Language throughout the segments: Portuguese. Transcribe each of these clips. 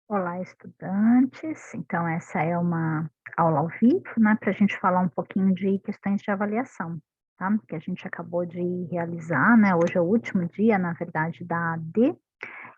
Olá, estudantes. Então, essa é uma aula ao vivo, né, para a gente falar um pouquinho de questões de avaliação, tá? Que a gente acabou de realizar, né? Hoje é o último dia, na verdade, da AD,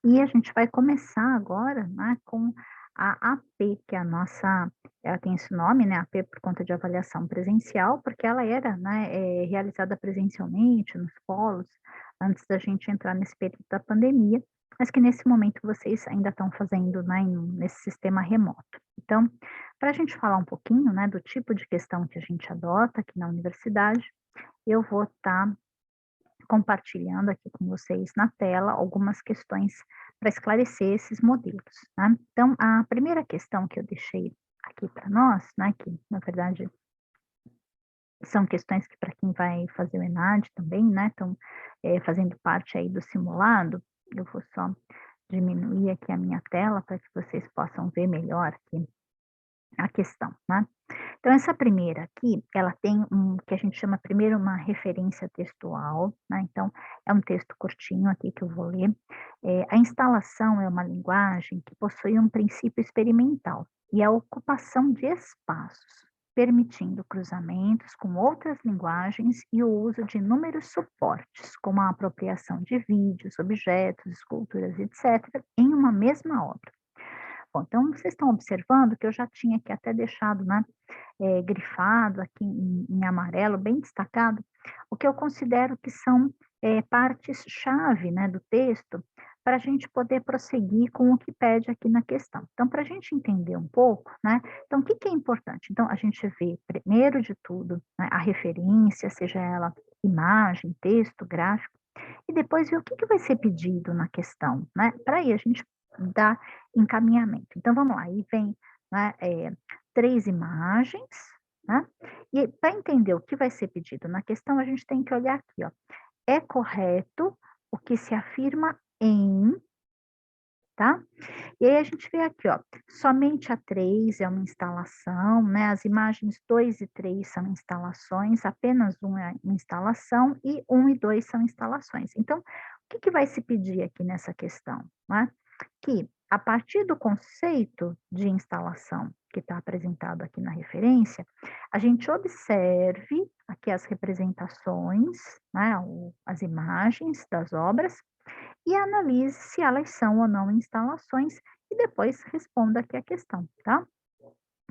e a gente vai começar agora, né, com a AP, que é a nossa, ela tem esse nome, né, AP por conta de avaliação presencial, porque ela era, né, realizada presencialmente nos polos, antes da gente entrar nesse período da pandemia, mas que nesse momento vocês ainda estão fazendo, né, nesse sistema remoto. Então, para a gente falar um pouquinho, né, do tipo de questão que a gente adota aqui na universidade, eu vou estar compartilhando aqui com vocês na tela algumas questões para esclarecer esses modelos, né. Então, a primeira questão que eu deixei aqui para nós, né, que na verdade são questões que para quem vai fazer o ENAD também, né, estão, fazendo parte aí do simulado, eu vou só diminuir aqui a minha tela para que vocês possam ver melhor aqui a questão, né. Então essa primeira aqui, ela tem que a gente chama primeiro uma referência textual, né, então é um texto curtinho aqui que eu vou ler. A instalação é uma linguagem que possui um princípio experimental e a ocupação de espaços, permitindo cruzamentos com outras linguagens e o uso de inúmeros suportes, como a apropriação de vídeos, objetos, esculturas, etc., em uma mesma obra. Bom, então vocês estão observando que eu já tinha aqui até deixado, né, grifado aqui em amarelo, bem destacado, o que eu considero que são, partes-chave, né, do texto, para a gente poder prosseguir com o que pede aqui na questão. Então, para a gente entender um pouco, né, então o que que é importante? Então, a gente vê, primeiro de tudo, né, a referência, seja ela imagem, texto, gráfico, e depois ver o que que vai ser pedido na questão, né, para aí a gente dar encaminhamento. Então vamos lá, aí vem, né, 3 imagens, né, e para entender o que vai ser pedido na questão, a gente tem que olhar aqui, ó, é correto o que se afirma em, tá? E aí a gente vê aqui, ó, somente a 3 é uma instalação, né, as imagens 2 e 3 são instalações, apenas 1 é uma instalação e 1 e 2 são instalações. Então, o que que vai se pedir aqui nessa questão, né? Que a partir do conceito de instalação que está apresentado aqui na referência, a gente observe aqui as representações, né, as imagens das obras e analise se elas são ou não instalações e depois responda aqui a questão, tá?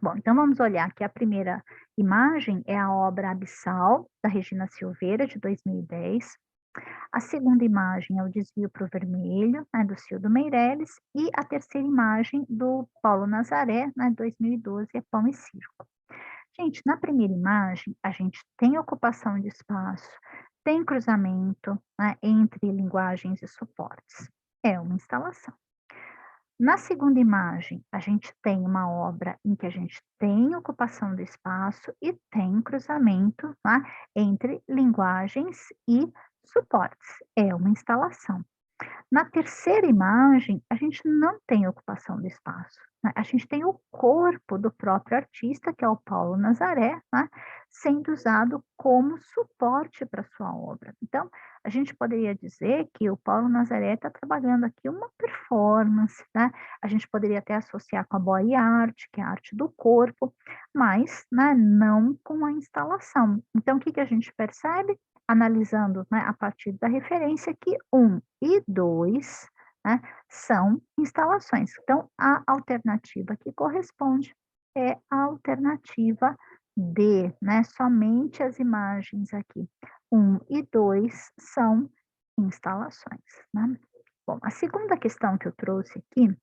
Bom, então vamos olhar que a primeira imagem é a obra Abissal, da Regina Silveira, de 2010. A segunda imagem é o Desvio para o Vermelho, né, do Cildo Meireles. E a terceira imagem do Paulo Nazaré, né, 2012, é Pão e Circo. Gente, na primeira imagem, a gente tem ocupação de espaço, tem cruzamento, né, entre linguagens e suportes. É uma instalação. Na segunda imagem, a gente tem uma obra em que a gente tem ocupação do espaço e tem cruzamento, tá, entre linguagens e suportes. É uma instalação. Na terceira imagem, a gente não tem ocupação do espaço, né, a gente tem o corpo do próprio artista, que é o Paulo Nazaré, né, sendo usado como suporte para sua obra. Então, a gente poderia dizer que o Paulo Nazaré está trabalhando aqui uma performance, né, a gente poderia até associar com a body art, que é a arte do corpo, mas, né, não com a instalação. Então, o que que a gente percebe? Analisando, né, a partir da referência que 1 e 2, né, são instalações. Então, a alternativa que corresponde é a alternativa D, né, somente as imagens aqui 1 e 2 são instalações, né. Bom, a segunda questão que eu trouxe aqui,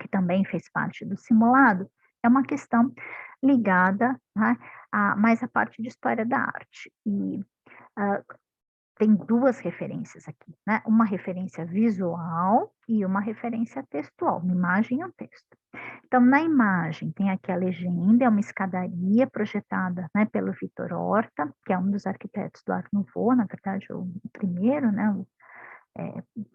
que também fez parte do simulado, é uma questão ligada, né, a mais à parte de história da arte. E, hã, tem 2 referências aqui, né, uma referência visual e uma referência textual, uma imagem e um texto. Então, na imagem tem aqui a legenda, é uma escadaria projetada, né, pelo Victor Horta, que é um dos arquitetos do Art Nouveau, na verdade o primeiro, né,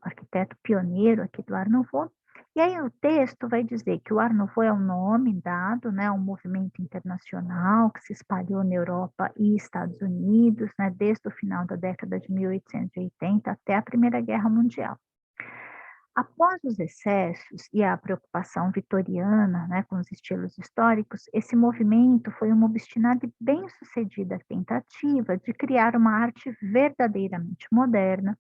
arquiteto pioneiro aqui do Art Nouveau. E aí o texto vai dizer que o Art Nouveau é um nome dado, né, a um movimento internacional que se espalhou na Europa e Estados Unidos, né, desde o final da década de 1880 até a Primeira Guerra Mundial. Após os excessos e a preocupação vitoriana, né, com os estilos históricos, esse movimento foi uma obstinada e bem-sucedida tentativa de criar uma arte verdadeiramente moderna,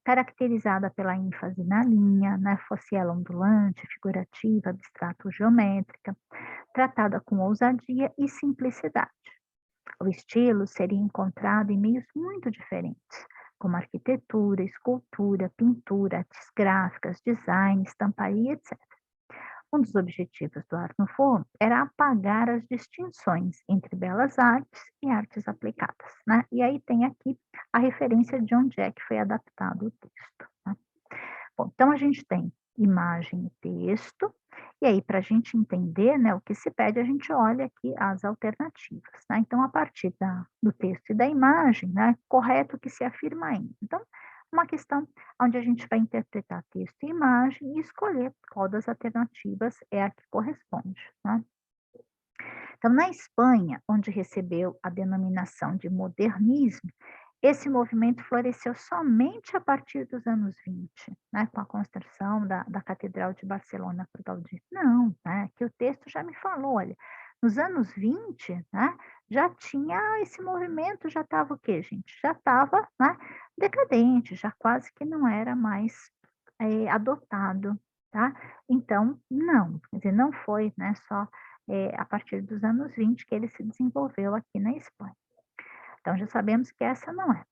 caracterizada pela ênfase na linha, né, fosse ela ondulante, figurativa, abstrata ou geométrica, tratada com ousadia e simplicidade. O estilo seria encontrado em meios muito diferentes, como arquitetura, escultura, pintura, artes gráficas, design, estamparia, etc. Um dos objetivos do Art Nouveau era apagar as distinções entre belas artes e artes aplicadas, né? E aí tem aqui a referência de onde é que foi adaptado o texto, né? Bom, então a gente tem imagem e texto, e aí para a gente entender, né, o que se pede, a gente olha aqui as alternativas, né? Então, a partir do texto e da imagem, né, correto que se afirma ainda. Então, uma questão onde a gente vai interpretar texto e imagem e escolher qual das alternativas é a que corresponde, né? Então, na Espanha, onde recebeu a denominação de modernismo, esse movimento floresceu somente a partir dos anos 20, né, com a construção da Catedral de Barcelona por Gaudí. Não, né, que o texto já me falou, olha, nos anos 20, né, já tinha esse movimento, já estava o quê, gente? Já estava, né, decadente, já quase que não era mais adotado, tá? Então, não, quer dizer, não foi, né, só a partir dos anos 20 que ele se desenvolveu aqui na Espanha. Então já sabemos que essa não é.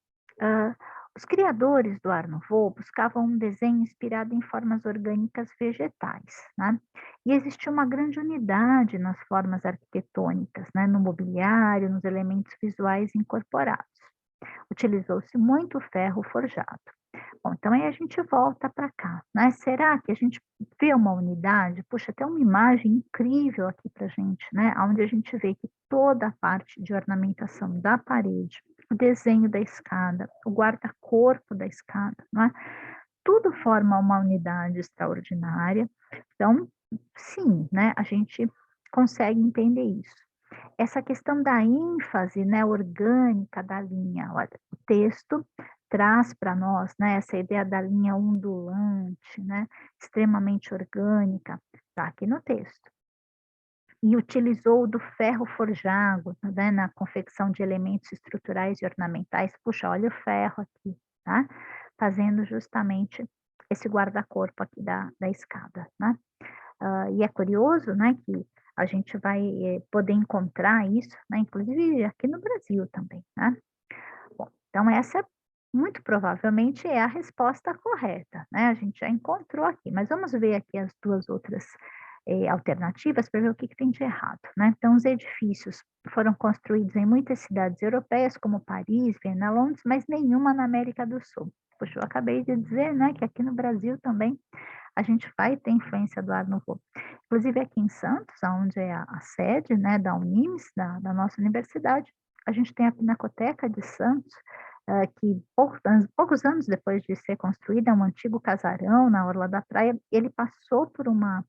Hã, os criadores do Art Nouveau buscavam um desenho inspirado em formas orgânicas vegetais, né, e existia uma grande unidade nas formas arquitetônicas, né, no mobiliário, nos elementos visuais incorporados. Utilizou-se muito ferro forjado. Bom, então aí a gente volta para cá, né, será que a gente vê uma unidade? Puxa, tem uma imagem incrível aqui para gente, né, aonde a gente vê que toda a parte de ornamentação da parede, o desenho da escada, o guarda-corpo da escada, não é, tudo forma uma unidade extraordinária. Então, sim, né, a gente consegue entender isso. Essa questão da ênfase, né, orgânica da linha, olha, o texto traz para nós, né, essa ideia da linha ondulante, né, extremamente orgânica, está aqui no texto. E utilizou do ferro forjado, né, na confecção de elementos estruturais e ornamentais. Puxa, olha o ferro aqui, tá? Fazendo justamente esse guarda-corpo aqui da escada, né? E é curioso, né, que a gente vai, poder encontrar isso, né, inclusive aqui no Brasil também, né. Bom, então essa muito provavelmente é a resposta correta, né, a gente já encontrou aqui, mas vamos ver aqui as 2 outras, alternativas para ver o que que tem de errado, né. Então os edifícios foram construídos em muitas cidades europeias, como Paris, Viena, Londres, mas nenhuma na América do Sul. Poxa, eu acabei de dizer, né, que aqui no Brasil também a gente vai ter influência do Art Nouveau. Inclusive aqui em Santos, onde é a sede, né, da Unimes, da nossa universidade, a gente tem a Pinacoteca de Santos, que poucos anos depois de ser construída, é um antigo casarão na orla da praia, ele passou por uma,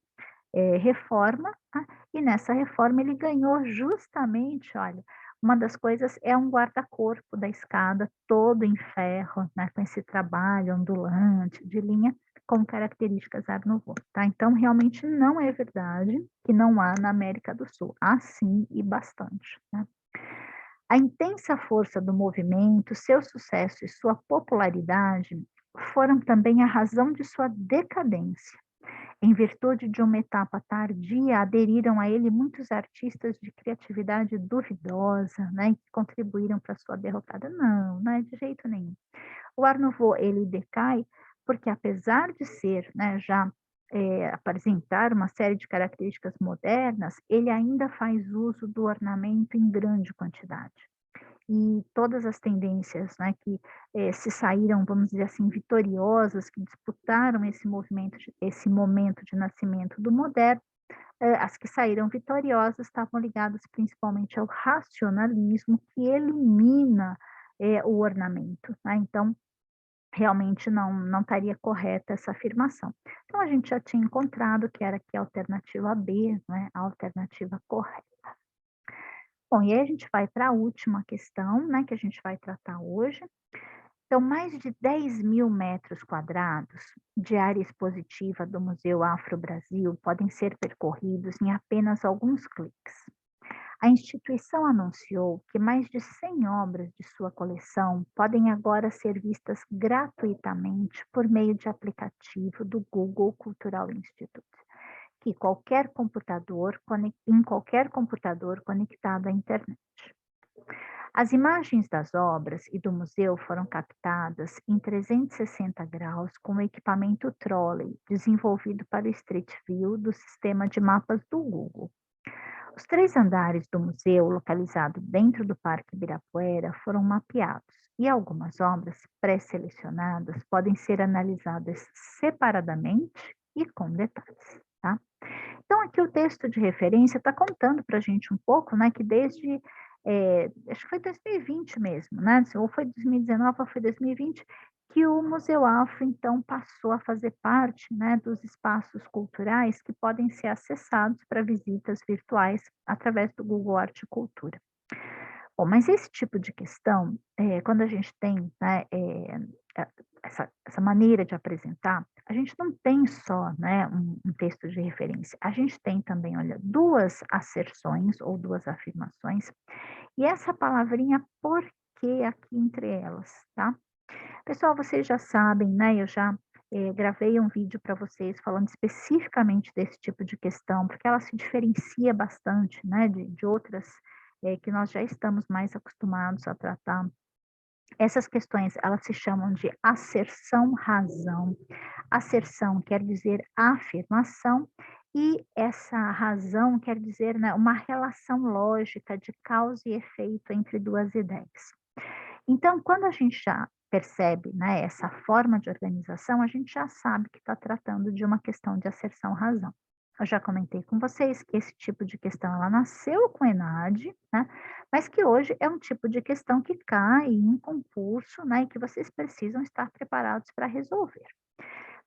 reforma, tá, e nessa reforma ele ganhou justamente, olha, uma das coisas é um guarda-corpo da escada todo em ferro, né, com esse trabalho ondulante de linha, com características Art Nouveau, tá. Então realmente não é verdade que não há na América do Sul, há sim e bastante, né. A intensa força do movimento, seu sucesso e sua popularidade foram também a razão de sua decadência. Em virtude de uma etapa tardia, aderiram a ele muitos artistas de criatividade duvidosa, né, que contribuíram para sua derrocada. Não, não é de jeito nenhum. O Art Nouveau, ele decai porque apesar de ser, né, já, apresentar uma série de características modernas, ele ainda faz uso do ornamento em grande quantidade. E todas as tendências, né, que, se saíram, vamos dizer assim, vitoriosas, que disputaram esse momento de nascimento do moderno, as que saíram vitoriosas estavam ligadas principalmente ao racionalismo, que elimina, o ornamento, né, então realmente não estaria correta essa afirmação. Então a gente já tinha encontrado que era aqui a alternativa B, né, a alternativa correta. Bom, e aí a gente vai para a última questão, né, que a gente vai tratar hoje, Então, mais de 10.000 metros quadrados de área expositiva do Museu Afro-Brasil podem ser percorridos em apenas alguns cliques. A instituição anunciou que mais de 100 obras de sua coleção podem agora ser vistas gratuitamente por meio de aplicativo do Google Cultural Institute, que em qualquer computador conectado à internet. As imagens das obras e do museu foram captadas em 360 graus com o equipamento Trolley, desenvolvido para o Street View do sistema de mapas do Google. Os 3 andares do museu, localizado dentro do Parque Ibirapuera, foram mapeados e algumas obras pré-selecionadas podem ser analisadas separadamente e com detalhes, tá? Então, aqui o texto de referência está contando para a gente um pouco, né, que desde, acho que foi 2020 mesmo, né, ou foi 2019 ou foi 2020, que o Museu Afro, então, passou a fazer parte, né, dos espaços culturais que podem ser acessados para visitas virtuais através do Google Arte e Cultura. Bom, mas esse tipo de questão, quando a gente tem, né, a essa maneira de apresentar, a gente não tem só, né, um texto de referência, a gente tem também, olha, 2 asserções ou 2 afirmações, e essa palavrinha "porque" aqui entre elas, tá. Pessoal, vocês já sabem, né, eu já, gravei um vídeo para vocês falando especificamente desse tipo de questão, porque ela se diferencia bastante, né, de outras, que nós já estamos mais acostumados a tratar. Essas questões, elas se chamam de asserção-razão. Asserção quer dizer afirmação e essa razão quer dizer, né, uma relação lógica de causa e efeito entre 2 ideias. Então, quando a gente já percebe, né, essa forma de organização, a gente já sabe que está tratando de uma questão de asserção-razão. Eu já comentei com vocês que esse tipo de questão ela nasceu com o ENAD, né, mas que hoje é um tipo de questão que cai em concurso, né, e que vocês precisam estar preparados para resolver.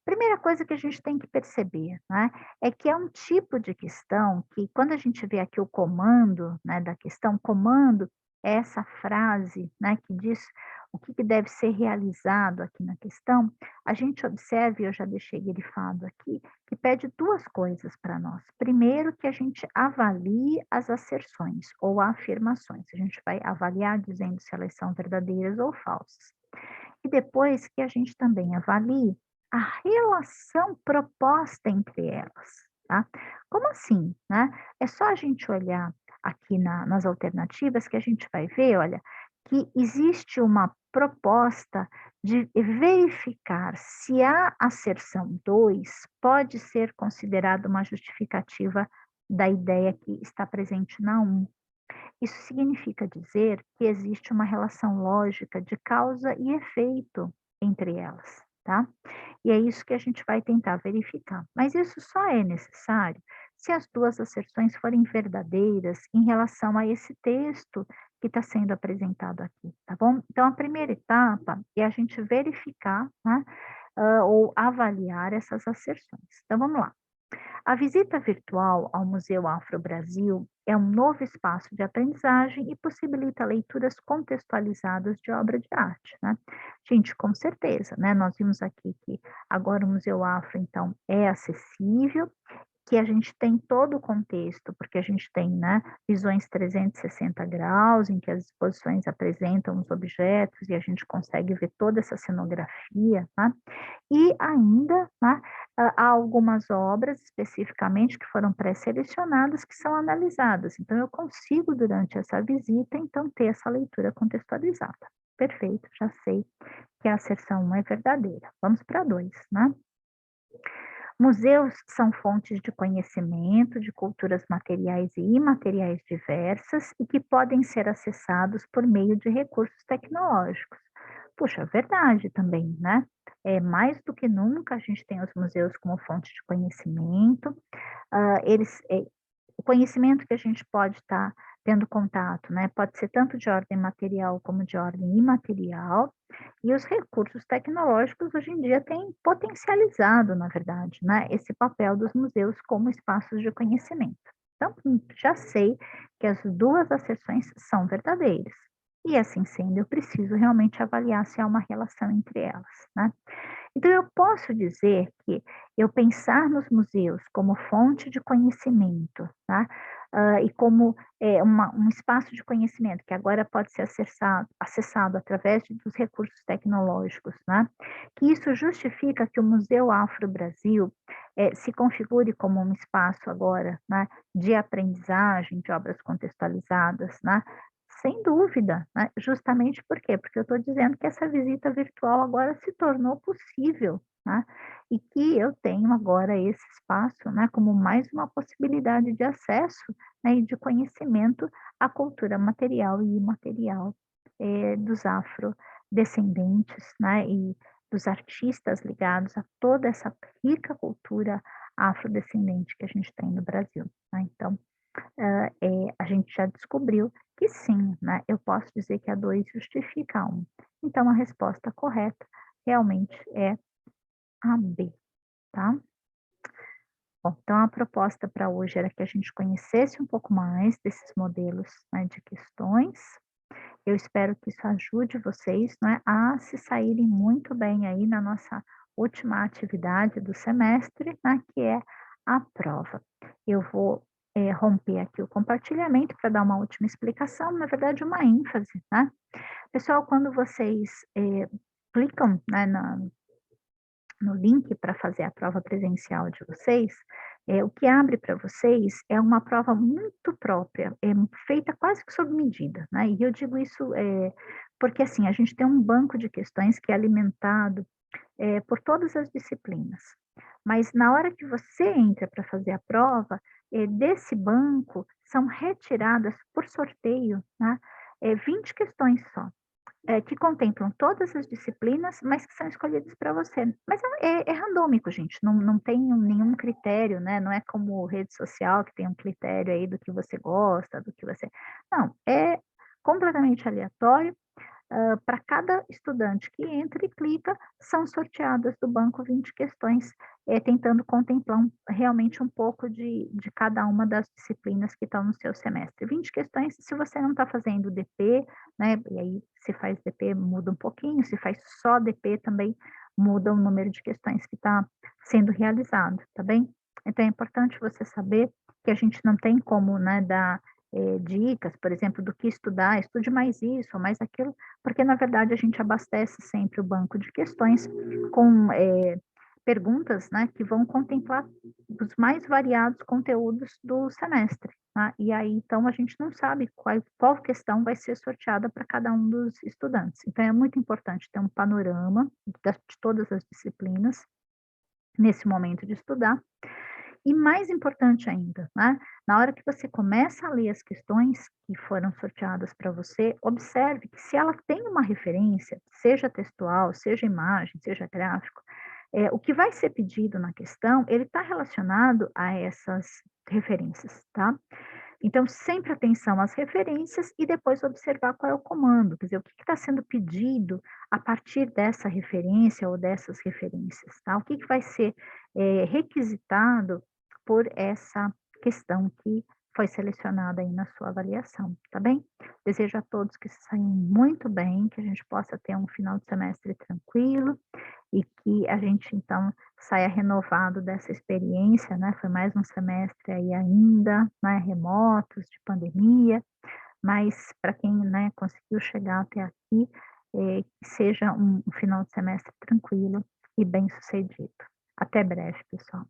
Primeira coisa que a gente tem que perceber, né, é que é um tipo de questão que quando a gente vê aqui o comando, né, da questão, comando é essa frase, né, que diz o que que deve ser realizado aqui na questão, a gente observa, e eu já deixei grifado aqui, que pede 2 coisas para nós. Primeiro, que a gente avalie as asserções ou afirmações. A gente vai avaliar dizendo se elas são verdadeiras ou falsas. E depois que a gente também avalie a relação proposta entre elas, tá? Como assim, né? É só a gente olhar aqui nas alternativas que a gente vai ver, olha, que existe uma proposta de verificar se a asserção 2 pode ser considerada uma justificativa da ideia que está presente na um. Isso significa dizer que existe uma relação lógica de causa e efeito entre elas, tá? E é isso que a gente vai tentar verificar. Mas isso só é necessário se as 2 asserções forem verdadeiras em relação a esse texto que está sendo apresentado aqui, tá bom? Então, a primeira etapa é a gente verificar, né, ou avaliar essas asserções. Então, vamos lá. A visita virtual ao Museu Afro-Brasil é um novo espaço de aprendizagem e possibilita leituras contextualizadas de obra de arte, né? Gente, com certeza, né? Nós vimos aqui que agora o Museu Afro, então, é acessível, que a gente tem todo o contexto, porque a gente tem, né, visões 360 graus, em que as exposições apresentam os objetos e a gente consegue ver toda essa cenografia, né? E ainda, né, há algumas obras especificamente que foram pré-selecionadas que são analisadas. Então eu consigo durante essa visita, então, ter essa leitura contextualizada. Perfeito, já sei que a asserção 1 é verdadeira. Vamos para 2, né? Museus são fontes de conhecimento de culturas materiais e imateriais diversas e que podem ser acessados por meio de recursos tecnológicos. Puxa, verdade também, né? É, mais do que nunca a gente tem os museus como fonte de conhecimento. O conhecimento que a gente pode estar tendo contato, né, pode ser tanto de ordem material como de ordem imaterial, e os recursos tecnológicos hoje em dia têm potencializado, na verdade, né, esse papel dos museus como espaços de conhecimento. Então, já sei que as 2 asserções são verdadeiras. E assim sendo, eu preciso realmente avaliar se há uma relação entre elas, né. Então eu posso dizer que eu pensar nos museus como fonte de conhecimento, tá, e como, um espaço de conhecimento que agora pode ser acessado através dos recursos tecnológicos, né, que isso justifica que o Museu Afro Brasil, se configure como um espaço agora, né, de aprendizagem de obras contextualizadas, né, sem dúvida, né, justamente por quê? Porque eu estou dizendo que essa visita virtual agora se tornou possível, né, e que eu tenho agora esse espaço, né, como mais uma possibilidade de acesso, né, e de conhecimento à cultura material e imaterial, dos afrodescendentes, né, e dos artistas ligados a toda essa rica cultura afrodescendente que a gente tem no Brasil, né. Então, a gente já descobriu que sim, né, eu posso dizer que a 2 justifica a 1. Então a resposta correta realmente é a B, tá. Bom, então a proposta para hoje era que a gente conhecesse um pouco mais desses modelos, né, de questões. Eu espero que isso ajude vocês, né, a se saírem muito bem aí na nossa última atividade do semestre, né, que é a prova. Eu vou, romper aqui o compartilhamento para dar uma última explicação, na verdade uma ênfase, né. Pessoal, quando vocês, clicam, né, no link para fazer a prova presencial de vocês, o que abre para vocês é uma prova muito própria, feita quase que sob medida, né, e eu digo isso, porque, assim, a gente tem um banco de questões que é alimentado, por todas as disciplinas, mas na hora que você entra para fazer a prova, desse banco são retiradas por sorteio, né, 20 questões só que contemplam todas as disciplinas, mas que são escolhidas para você. Mas é randômico, gente, não tem nenhum critério, né, não é como rede social que tem um critério aí do que você gosta, do que você não, é completamente aleatório, para cada estudante que entra e clica, são sorteadas do banco 20 questões, tentando contemplar realmente um pouco de cada uma das disciplinas que estão no seu semestre. 20 questões, se você não está fazendo DP, né, e aí se faz DP muda um pouquinho, se faz só DP também muda o número de questões que está sendo realizado, tá bem? Então é importante você saber que a gente não tem como, né, dar, dicas, por exemplo, do que estudar, estude mais isso ou mais aquilo, porque na verdade a gente abastece sempre o banco de questões com, perguntas, né, que vão contemplar os mais variados conteúdos do semestre, tá. E aí, então, a gente não sabe qual questão vai ser sorteada para cada um dos estudantes. Então é muito importante ter um panorama de todas as disciplinas, nesse momento de estudar, e mais importante ainda, né, na hora que você começa a ler as questões que foram sorteadas para você, observe que se ela tem uma referência, seja textual, seja imagem, seja gráfico, o que vai ser pedido na questão, ele está relacionado a essas referências, tá? Então, sempre atenção às referências e depois observar qual é o comando, quer dizer, o que está sendo pedido a partir dessa referência ou dessas referências, tá? O que vai ser requisitado por essa questão que foi selecionada aí na sua avaliação, tá bem? Desejo a todos que se saiam muito bem, que a gente possa ter um final de semestre tranquilo e que a gente então saia renovado dessa experiência, né, foi mais um semestre aí ainda, né, remotos, de pandemia, mas para quem, né, conseguiu chegar até aqui, que seja um final de semestre tranquilo e bem-sucedido. Até breve, pessoal.